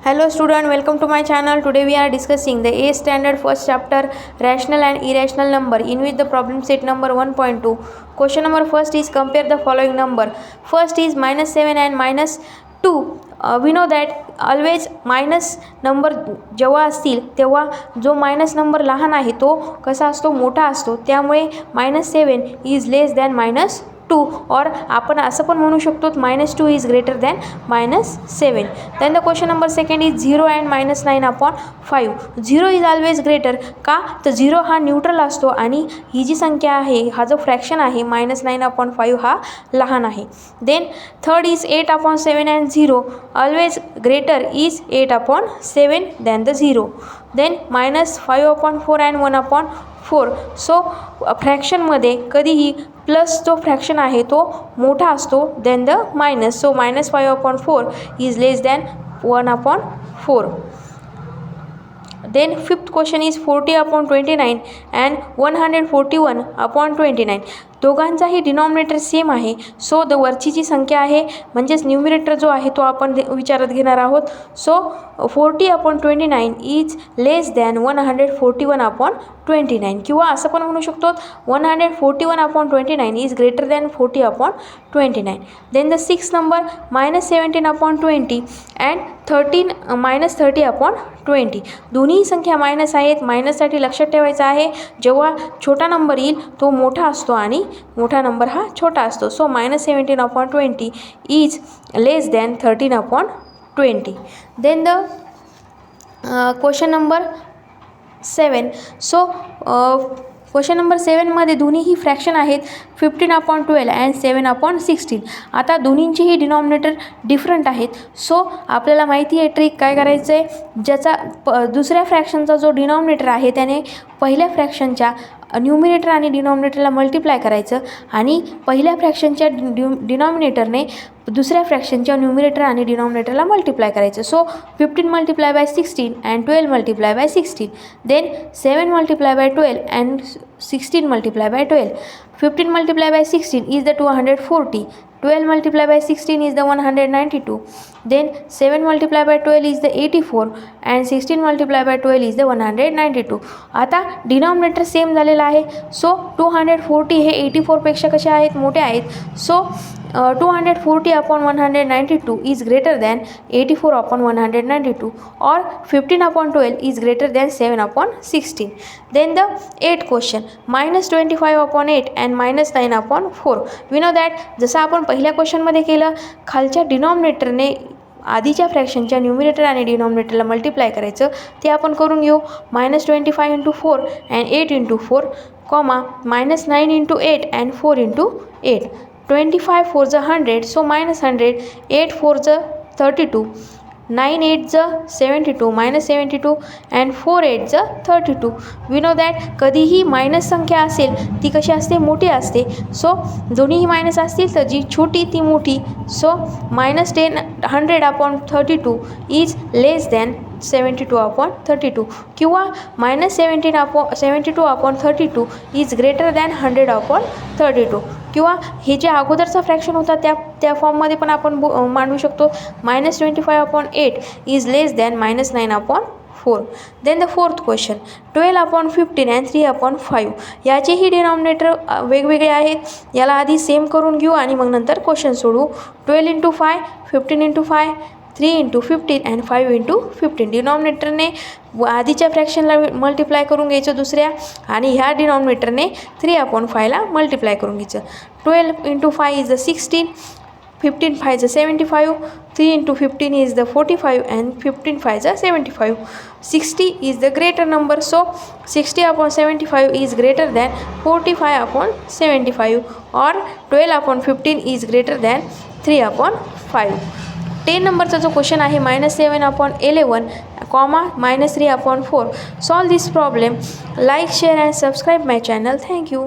Hello student, welcome to my channel. Today we are discussing the 8th standard first chapter rational and irrational number, in which the problem set number 1.2. Question number first is compare the following number. First is -7 and -2. We know that always minus number जेव्हा असतील तेव्हा जो minus number लहान आहे तो कसा असतो, मोठा असतो. त्यामुळे -7 इज लेस दॅन -2, और आपण असं पण म्हणू शकतो -2 is greater than -7. Then the question number second is 0 and -9/5. 0 is always greater. का तर 0 हा न्यूट्रल असतो आणि ही जी संख्या आहे, हा जो फ्रॅक्शन आहे -9/5 हा लहान आहे. Then third is 8/7 and 0 always greater is 8/7 than the 0. Then -5/4 and 1/4. So फ्रॅक्शनमध्ये कधीही प्लस जो फ्रॅक्शन आहे तो मोठा असतो then the minus. So -5/4 is less than 1/4. Then fifth question is 40/29 and 141/29. दोघांचाही डिनॉमिनेटर सेम आहे. सो द वरची जी संख्या आहे म्हणजेच न्यूमिरेटर जो आहे तो आपण विचारात घेणार आहोत. सो 40/29 इज लेस दॅन 141/29, किंवा असं पण म्हणू शकतो 141/29 is greater than 40/29. Then the six number -17/20 and -30/20. दोन्ही संख्या मायनस आहेत. मायनससाठी लक्षात ठेवायचं आहे, जेव्हा छोटा नंबर येईल तो मोठा असतो आणि मोठा नंबर हा छोटा असतो. So -17/20 is less than 13/20. Then the question number 7. So question number 7मध्ये दोन्हीही फ्रॅक्शन आहेत 15/12 अँड 7/16. आता दोन्हींचेही डिनॉमिनेटर डिफरंट आहेत. सो आपल्याला माहिती आहे ट्रिक काय करायचं आहे, ज्याचा दुसऱ्या फ्रॅक्शनचा जो डिनॉमिनेटर आहे त्याने पहिल्या फ्रॅक्शनच्या न्यूमिनेटर आणि डिनॉमिनेटरला मल्टिप्लाय करायचं आणि पहिल्या फ्रॅक्शनच्या डिनॉमिनेटरने दुसऱ्या फ्रॅक्शनच्या न्यूमिनेटर आणि डिनॉमिनेटरला मल्टिप्लाय करायचं. So 15 × 16 and 12 × 16. Then 7 × 12 and 16 × 12. 15 × 16 is the 240. 12 × 16 is the 192. Then 7 × 12 is the 84 and 16 × 12 is the 192. आता डिनॉमिनेटर सेम झालेला आहे. सो 240 हे 84पेक्षा कसे आहेत, मोठे आहेत. So 240/192 is greater than 84/192, or 15/12 is greater than 7/16. Then the 8th question, -25/8 and -9/4. We know that जसं आपण पहिल्या क्वेश्चनमध्ये केलं, खालच्या डिनॉमिनेटरने आधीच्या फ्रॅक्शनच्या न्यूमिनेटर आणि डिनॉमिनेटरला मल्टिप्लाय करायचं. ते आपण करून घेऊ. -25 × 4 and 8 × 4, -9 × 8 and 4 × 8. 25 4 is 100, so -100. 8 4 is 32. 9 8 is 72, -72 and 4 8 is 32. We know that कधीही मायनस संख्या असेल ती कशी असते, मोठी असते. सो दोन्हीही मायनस असतील तर जी छोटी ती मोठी. सो -100/32 इज लेस दॅन 72/32, किंवा -72/32 इज ग्रेटर दॅन 100/32, किंवा हे जे अगोदरचा फ्रॅक्शन होता त्या फॉर्ममध्ये पण आपण मांडू शकतो. -25/8 is less than -9/4. Then the fourth question, 12/15 and 3/5. याचेही डिनॉमिनेटर वेगवेगळे आहेत. याला आधी सेम करून घेऊ आणि मग नंतर क्वेश्चन सोडवू. 12 × 5, 15 × 5, 3 × 15 अँड 5 × 15. डिनॉमिनेटरने आधीच्या फ्रॅक्शनला मल्टिप्लाय करून घ्यायचं दुसऱ्या, आणि ह्या डिनॉमिनेटरने 3/5ला मल्टिप्लाय करून घ्यायचं. 12 × 5 is the 16, 15 5 is 75, 3 × 15 is the 45 and 15 5 is 75. 60 is the greater number, so 60/75 is greater than 45/75, or 12/15 is greater than 3/5. 10 नंबरचा जो क्वेश्चन आहे -7/11, -3/4. Solve this problem. Like, share and subscribe my channel. Thank you.